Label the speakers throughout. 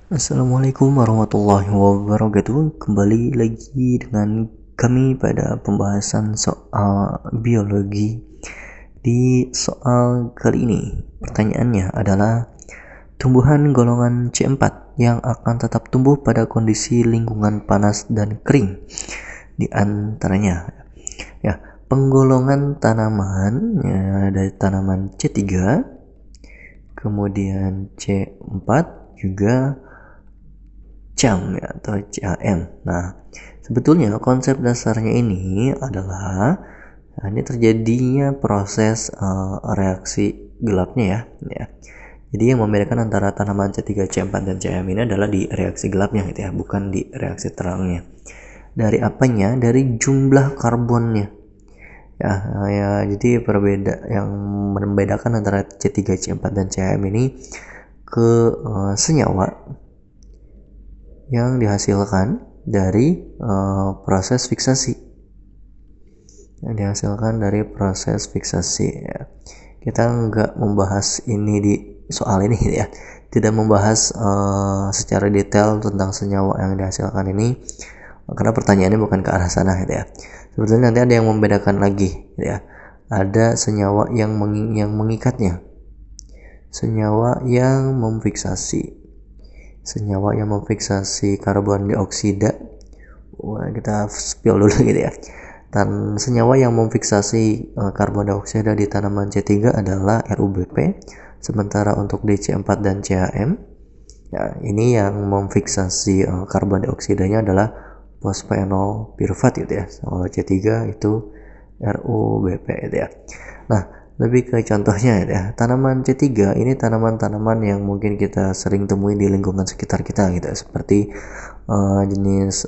Speaker 1: Assalamualaikum warahmatullahi wabarakatuh. Kembali lagi dengan kami pada pembahasan soal biologi. Di soal kali ini, pertanyaannya adalah tumbuhan golongan C4 yang akan tetap tumbuh pada kondisi lingkungan panas dan kering. Di antaranya, penggolongan tanaman dari tanaman C3, kemudian C4 juga CAM atau CAM. Nah, sebetulnya konsep dasarnya ini adalah ini terjadinya proses reaksi gelapnya ya. Jadi yang membedakan antara tanaman C3, C4 dan CAM ini adalah di reaksi gelapnya gitu ya, bukan di reaksi terangnya. Dari apanya? Dari jumlah karbonnya. Jadi yang membedakan antara C3, C4 dan CAM ini ke senyawa yang dihasilkan dari proses fiksasi. Ya. Kita nggak membahas ini di soal ini ya, tidak membahas secara detail tentang senyawa yang dihasilkan ini karena pertanyaannya bukan ke arah sana gitu ya. Sebetulnya nanti ada yang membedakan lagi gitu ya. Ada senyawa yang mengikatnya, senyawa yang memfiksasi karbon dioksida. Kita spill dulu gitu ya. Dan senyawa yang memfiksasi karbon dioksida di tanaman C3 adalah RUBP, sementara untuk di C4 dan CAM ini yang memfiksasi karbon dioksidanya adalah fosfenol pirufat gitu ya. Kalau C3 itu RUBP gitu ya. Nah, lebih ke contohnya ya, tanaman C3 ini tanaman-tanaman yang mungkin kita sering temui di lingkungan sekitar kita gitu, seperti jenis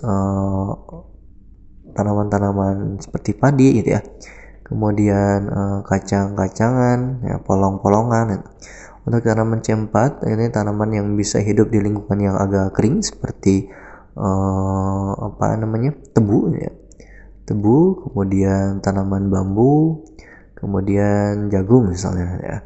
Speaker 1: tanaman-tanaman seperti padi gitu ya, kemudian kacang-kacangan ya, polong-polongan gitu. Untuk tanaman C4 ini tanaman yang bisa hidup di lingkungan yang agak kering seperti tebu, kemudian tanaman bambu, kemudian jagung misalnya ya.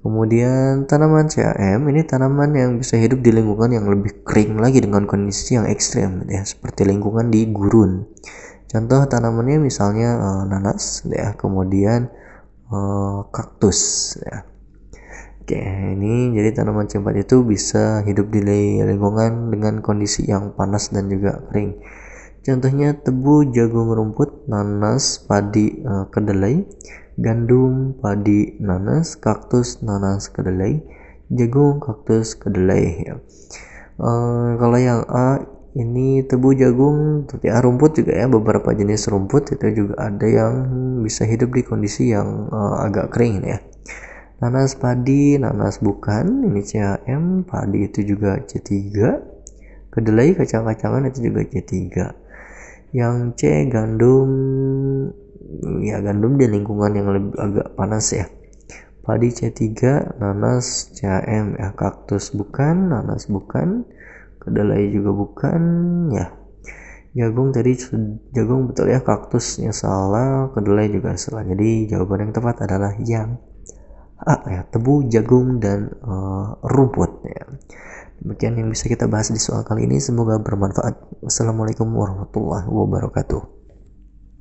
Speaker 1: Kemudian tanaman CAM ini tanaman yang bisa hidup di lingkungan yang lebih kering lagi dengan kondisi yang ekstrem ya, seperti lingkungan di gurun. Contoh tanamannya misalnya nanas ya, kemudian kaktus ya. Oke, ini jadi tanaman C4 itu bisa hidup di lingkungan dengan kondisi yang panas dan juga kering. Contohnya tebu, jagung, rumput, nanas, padi, kedelai, gandum, padi, nanas, kaktus, nanas, kedelai, jagung, kaktus, kedelai ya. Kalau yang A ini tebu, jagung, tapi rumput juga ya, beberapa jenis rumput itu juga ada yang bisa hidup di kondisi yang agak kering ya. Nanas, padi, nanas bukan, ini CAM, padi itu juga C3, kedelai, kacang-kacangan itu juga C3. Yang C gandum, ya gandum di lingkungan yang lebih agak panas ya. Padi C3, nanas CAM ya, kaktus bukan, nanas bukan, kedelai juga bukan ya. Jagung betul ya, kaktusnya salah, kedelai juga salah. Jadi jawaban yang tepat adalah yang A ya, tebu, jagung dan rumput ya. Demikian yang bisa kita bahas di soal kali ini, semoga bermanfaat. Wassalamualaikum warahmatullahi wabarakatuh.